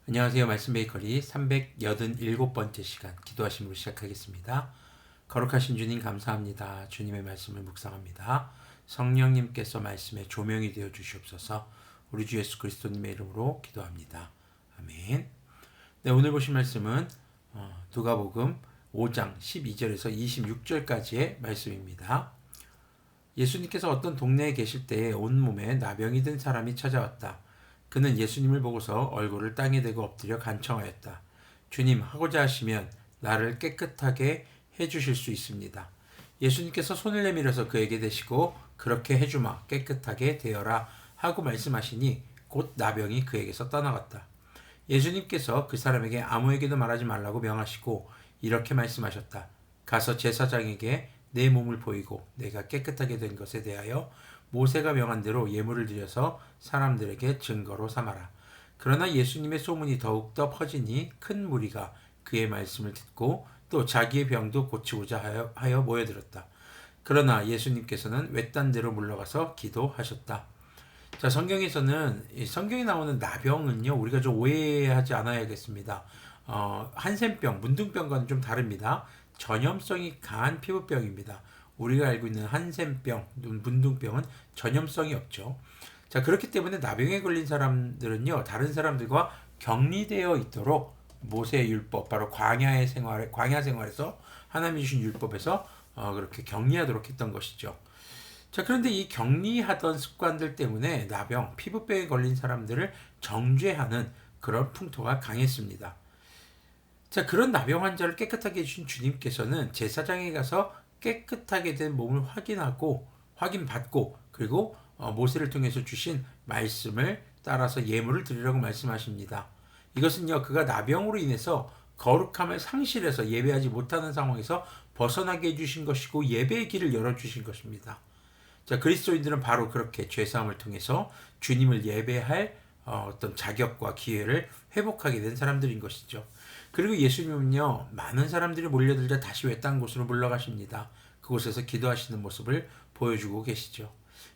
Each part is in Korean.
안녕하세요. 말씀 베이커리 387번째 시간 기도하심으로 시작하겠습니다. 거룩하신 주님 감사합니다. 주님의 말씀을 묵상합니다. 성령님께서 말씀에 조명이 되어 주시옵소서. 우리 주 예수 그리스도님의 이름으로 기도합니다. 아멘. 네, 오늘 보신 말씀은 누가복음 5장 12절에서 26절까지의 말씀입니다. 예수님께서 어떤 동네에 계실 때에 온몸에 나병이 든 사람이 찾아왔다. 그는 예수님을 보고서 얼굴을 땅에 대고 엎드려 간청하였다. 주님, 하고자 하시면 나를 깨끗하게 해주실 수 있습니다. 예수님께서 손을 내밀어서 그에게 대시고 그렇게 해주마, 깨끗하게 되어라 하고 말씀하시니 곧 나병이 그에게서 떠나갔다. 예수님께서 그 사람에게 아무에게도 말하지 말라고 명하시고 이렇게 말씀하셨다. 가서 제사장에게 내 몸을 보이고 내가 깨끗하게 된 것에 대하여 모세가 명한 대로 예물을 드려서 사람들에게 증거로 삼아라. 그러나 예수님의 소문이 더욱더 퍼지니 큰 무리가 그의 말씀을 듣고 또 자기의 병도 고치고자 하여 모여들었다. 그러나 예수님께서는 외딴 데로 물러가서 기도하셨다. 자, 성경에 나오는 나병은요, 우리가 좀 오해하지 않아야겠습니다. 한센병, 문둥병과는 좀 다릅니다. 전염성이 강한 피부병입니다. 우리가 알고 있는 한센병, 문둥병은 전염성이 없죠. 자, 그렇기 때문에 나병에 걸린 사람들은요, 다른 사람들과 격리되어 있도록 모세의 율법, 바로 광야 생활에서 하나님이 주신 율법에서 그렇게 격리하도록 했던 것이죠. 자, 그런데 이 격리하던 습관들 때문에 나병, 피부병에 걸린 사람들을 정죄하는 그런 풍토가 강했습니다. 자, 그런 나병 환자를 깨끗하게 해주신 주님께서는 제사장에 가서 깨끗하게 된 몸을 확인받고, 그리고 모세를 통해서 주신 말씀을 따라서 예물을 드리라고 말씀하십니다. 이것은요, 그가 나병으로 인해서 거룩함을 상실해서 예배하지 못하는 상황에서 벗어나게 해주신 것이고 예배의 길을 열어주신 것입니다. 자, 그리스도인들은 바로 그렇게 죄사함을 통해서 주님을 예배할 어떤 자격과 기회를 회복하게 된 사람들인 것이죠. 그리고 예수님은요, 많은 사람들이 몰려들자 다시 외딴 곳으로 물러가십니다. 그곳에서 기도하시는 모습을 보여주고 계시죠.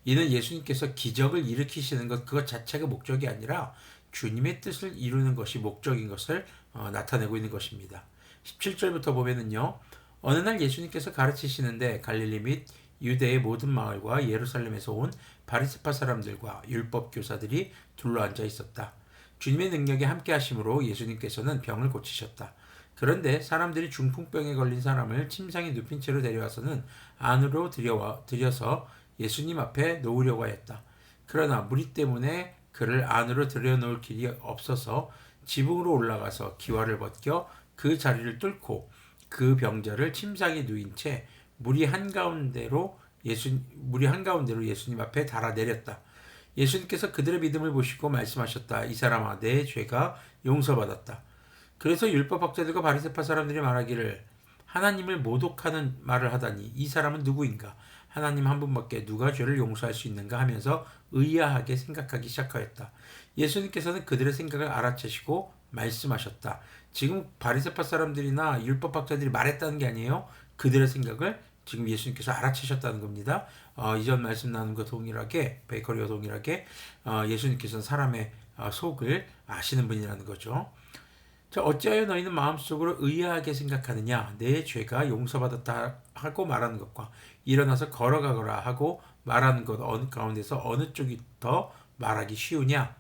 이는 예수님께서 기적을 일으키시는 그것 자체가 목적이 아니라 주님의 뜻을 이루는 것이 목적인 것을 나타내고 있는 것입니다. 17절부터 보면은요, 어느 날 예수님께서 가르치시는데 갈릴리 및 유대의 모든 마을과 예루살렘에서 온 바리새파 사람들과 율법 교사들이 둘러앉아 있었다. 주님의 능력이 함께 하심으로 예수님께서는 병을 고치셨다. 그런데 사람들이 중풍병에 걸린 사람을 침상에 눕힌 채로 데려와서는 안으로 들여서 예수님 앞에 놓으려고 하였다. 그러나 무리 때문에 그를 안으로 들여놓을 길이 없어서 지붕으로 올라가서 기와를 벗겨 그 자리를 뚫고 그 병자를 침상에 누인 채 무리 한가운데로 예수님 앞에 달아내렸다. 예수님께서 그들의 믿음을 보시고 말씀하셨다. 이 사람아, 내 죄가 용서받았다. 그래서 율법학자들과 바리새파 사람들이 말하기를 하나님을 모독하는 말을 하다니 이 사람은 누구인가? 하나님 한 분밖에 누가 죄를 용서할 수 있는가 하면서 의아하게 생각하기 시작하였다. 예수님께서는 그들의 생각을 알아채시고 말씀하셨다. 지금 바리새파 사람들이나 율법학자들이 말했다는 게 아니에요. 그들의 생각을 지금 예수님께서 알아채셨다는 겁니다. 이전 말씀 나눈 것 동일하게, 베이커리와 동일하게 예수님께서는 사람의 속을 아시는 분이라는 거죠. 자, 어찌하여 너희는 마음속으로 의아하게 생각하느냐? 내 죄가 용서받았다 하고 말하는 것과 일어나서 걸어가거라 하고 말하는 것 가운데서 어느 쪽이 더 말하기 쉬우냐?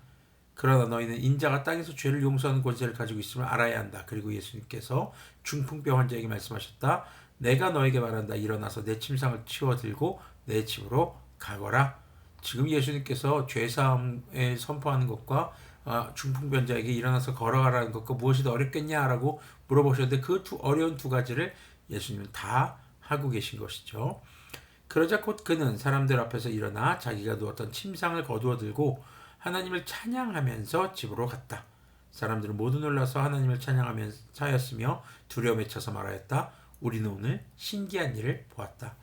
그러나 너희는 인자가 땅에서 죄를 용서하는 권세를 가지고 있음을 알아야 한다. 그리고 예수님께서 중풍병 환자에게 말씀하셨다. 내가 너에게 말한다. 일어나서 내 침상을 치워 들고 내 집으로 가거라. 지금 예수님께서 죄사함을 선포하는 것과 중풍병자에게 일어나서 걸어가라는 것과 무엇이 더 어렵겠냐라고 물어보셨는데 그 어려운 두 가지를 예수님은 다 하고 계신 것이죠. 그러자 곧 그는 사람들 앞에서 일어나 자기가 누웠던 침상을 거두어 들고 하나님을 찬양하면서 집으로 갔다. 사람들은 모두 놀라서 하나님을 찬양하면서 하였으며 두려움에 차서 말하였다. 우리는 오늘 신기한 일을 보았다.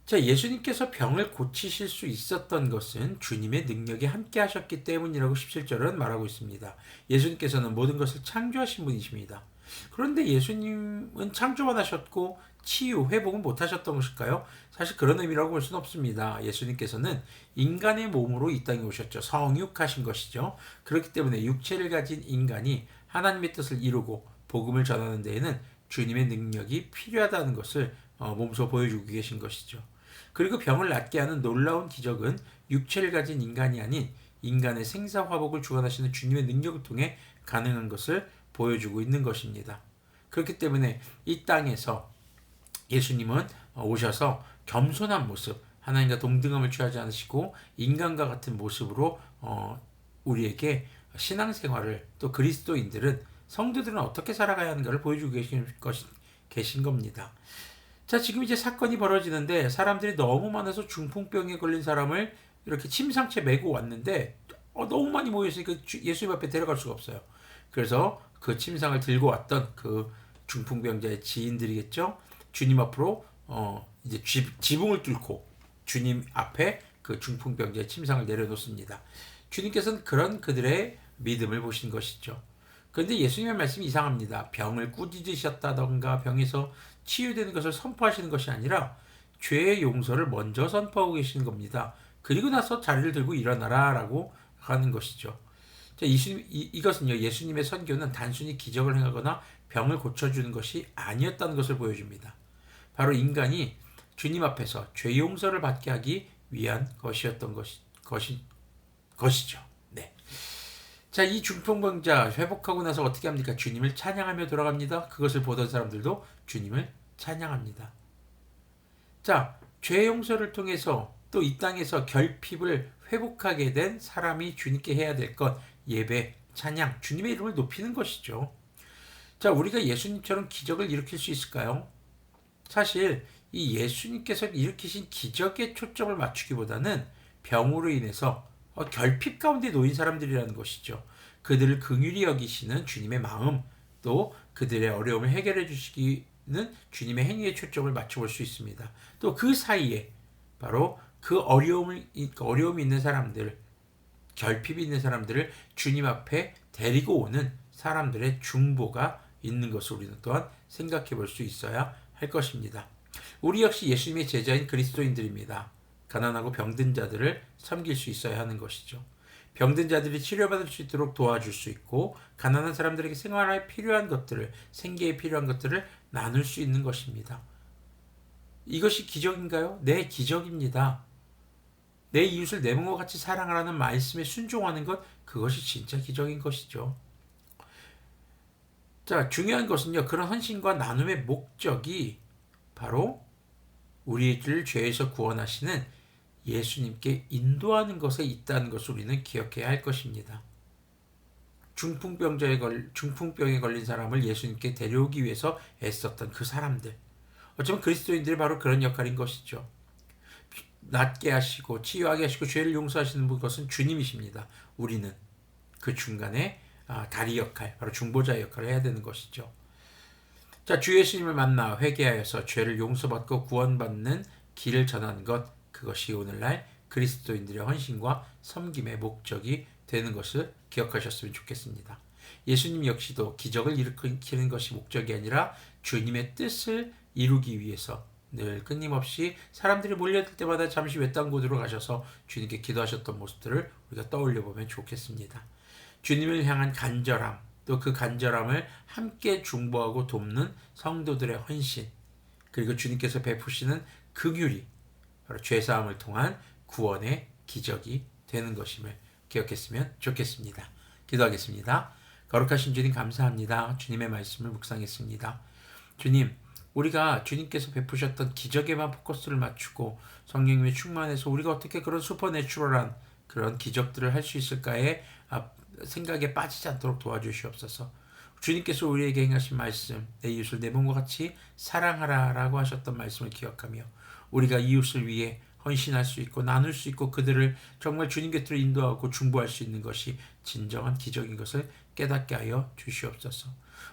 자, 예수님께서 병을 고치실 수 있었던 것은 주님의 능력이 함께 하셨기 때문이라고 17절은 말하고 있습니다. 예수님께서는 모든 것을 창조하신 분이십니다. 그런데 예수님은 창조만 하셨고 치유, 회복은 못 하셨던 것일까요? 사실 그런 의미라고 볼 수는 없습니다. 예수님께서는 인간의 몸으로 이 땅에 오셨죠. 성육하신 것이죠. 그렇기 때문에 육체를 가진 인간이 하나님의 뜻을 이루고 복음을 전하는 데에는 주님의 능력이 필요하다는 것을 몸소 보여주고 계신 것이죠. 그리고 병을 낫게 하는 놀라운 기적은 육체를 가진 인간이 아닌 인간의 생사화복을 주관하시는 주님의 능력을 통해 가능한 것을 보여주고 있는 것입니다. 그렇기 때문에 이 땅에서 예수님은 오셔서 겸손한 모습, 하나님과 동등함을 취하지 않으시고 인간과 같은 모습으로 우리에게 신앙생활을, 또 그리스도인들은, 성도들은 어떻게 살아가야 하는가를 보여주고 계신 겁니다. 자, 지금 이제 사건이 벌어지는데 사람들이 너무 많아서 중풍병에 걸린 사람을 이렇게 침상채 메고 왔는데 너무 많이 모여있으니까 예수님 앞에 데려갈 수가 없어요. 그래서 그 침상을 들고 왔던 그 중풍병자의 지인들이겠죠. 주님 앞으로 이제 지붕을 뚫고 주님 앞에 그 중풍병자의 침상을 내려놓습니다. 주님께서는 그런 그들의 믿음을 보신 것이죠. 그런데 예수님의 말씀이 이상합니다. 병을 꾸짖으셨다던가 병에서 치유되는 것을 선포하시는 것이 아니라 죄의 용서를 먼저 선포하고 계시는 겁니다. 그리고 나서 자리를 들고 일어나라 라고 하는 것이죠. 이것은요, 예수님의 선교는 단순히 기적을 행하거나 병을 고쳐주는 것이 아니었다는 것을 보여줍니다. 바로 인간이 주님 앞에서 죄 용서를 받게 하기 위한 것이었던 것이죠. 네. 자, 이 중풍병자 회복하고 나서 어떻게 합니까? 주님을 찬양하며 돌아갑니다. 그것을 보던 사람들도 주님을 찬양합니다. 자, 죄 용서를 통해서 또 이 땅에서 결핍을 회복하게 된 사람이 주님께 해야 될 것, 예배, 찬양, 주님의 이름을 높이는 것이죠. 자, 우리가 예수님처럼 기적을 일으킬 수 있을까요? 사실 이 예수님께서 일으키신 기적에 초점을 맞추기보다는 병으로 인해서 결핍 가운데 놓인 사람들이라는 것이죠. 그들을 긍휼히 여기시는 주님의 마음, 또 그들의 어려움을 해결해 주시기는 주님의 행위에 초점을 맞춰볼 수 있습니다. 또 그 사이에 바로 그 어려움이 있는 사람들, 결핍이 있는 사람들을 주님 앞에 데리고 오는 사람들의 중보가 있는 것을 우리는 또한 생각해 볼 수 있어야 할 것입니다. 우리 역시 예수님의 제자인 그리스도인들입니다. 가난하고 병든 자들을 섬길 수 있어야 하는 것이죠. 병든 자들이 치료받을 수 있도록 도와줄 수 있고, 가난한 사람들에게 생활에 필요한 것들을, 생계에 필요한 것들을 나눌 수 있는 것입니다. 이것이 기적인가요? 네, 기적입니다. 내 이웃을 내 몸과 같이 사랑하라는 말씀에 순종하는 것, 그것이 진짜 기적인 것이죠. 자, 중요한 것은요, 그런 헌신과 나눔의 목적이 바로 우리를 죄에서 구원하시는 예수님께 인도하는 것에 있다는 것을 우리는 기억해야 할 것입니다. 중풍병에 걸린 사람을 예수님께 데려오기 위해서 애썼던 그 사람들, 어쩌면 그리스도인들이 바로 그런 역할인 것이죠. 낫게 하시고 치유하게 하시고 죄를 용서하시는 것은 주님이십니다. 우리는 그 중간에 다리 역할, 바로 중보자 역할을 해야 되는 것이죠. 자, 주 예수님을 만나 회개하여서 죄를 용서받고 구원받는 길을 전하는 것, 그것이 오늘날 그리스도인들의 헌신과 섬김의 목적이 되는 것을 기억하셨으면 좋겠습니다. 예수님 역시도 기적을 일으키는 것이 목적이 아니라 주님의 뜻을 이루기 위해서 늘 끊임없이 사람들이 몰려들 때마다 잠시 외딴 곳으로 가셔서 주님께 기도하셨던 모습들을 우리가 떠올려 보면 좋겠습니다. 주님을 향한 간절함, 또 그 간절함을 함께 중보하고 돕는 성도들의 헌신, 그리고 주님께서 베푸시는 긍휼이 바로 죄사함을 통한 구원의 기적이 되는 것임을 기억했으면 좋겠습니다. 기도하겠습니다. 거룩하신 주님, 감사합니다. 주님의 말씀을 묵상했습니다. 주님, 우리가 주님께서 베푸셨던 기적에만 포커스를 맞추고 성령님의 충만해서 우리가 어떻게 그런 슈퍼내추럴한 그런 기적들을 할 수 있을까에 생각에 빠지지 않도록 도와주시옵소서. 주님께서 우리에게 행하신 말씀, 내 이웃을 내 몸과 같이 사랑하라 라고 하셨던 말씀을 기억하며 우리가 이웃을 위해 헌신할 수 있고 나눌 수 있고 그들을 정말 주님 곁으로 인도하고 중보할 수 있는 것이 진정한 기적인 것을 깨닫게 하여 주시옵소서.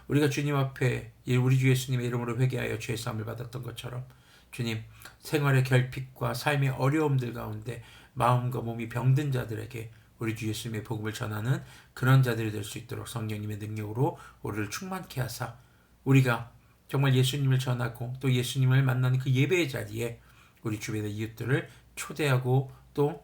우리가 주님 앞에 우리 주 예수님의 이름으로 회개하여 죄사함을 받았던 것처럼 주님, 생활의 결핍과 삶의 어려움들 가운데 마음과 몸이 병든 자들에게 우리 주 예수님의 복음을 전하는 그런 자들이 될 수 있도록 성령님의 능력으로 우리를 충만케 하사 우리가 정말 예수님을 전하고 또 예수님을 만나는 그 예배의 자리에 우리 주변의 이웃들을 초대하고 또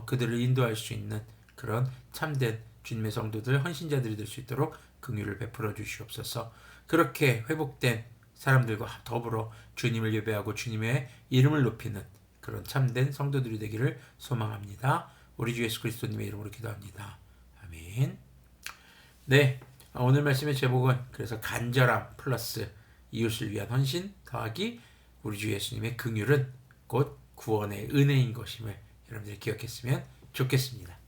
그들을 인도할 수 있는 그런 참된 주님의 성도들, 헌신자들이 될 수 있도록 긍휼을 베풀어 주시옵소서. 그렇게 회복된 사람들과 더불어 주님을 예배하고 주님의 이름을 높이는 그런 참된 성도들이 되기를 소망합니다. 우리 주 예수 그리스도님의 이름으로 기도합니다. 아멘. 네, 오늘 말씀의 제목은 그래서 간절함 플러스 이웃을 위한 헌신 더하기 우리 주 예수님의 긍휼은 곧 구원의 은혜인 것임을 여러분들이 기억했으면 좋겠습니다.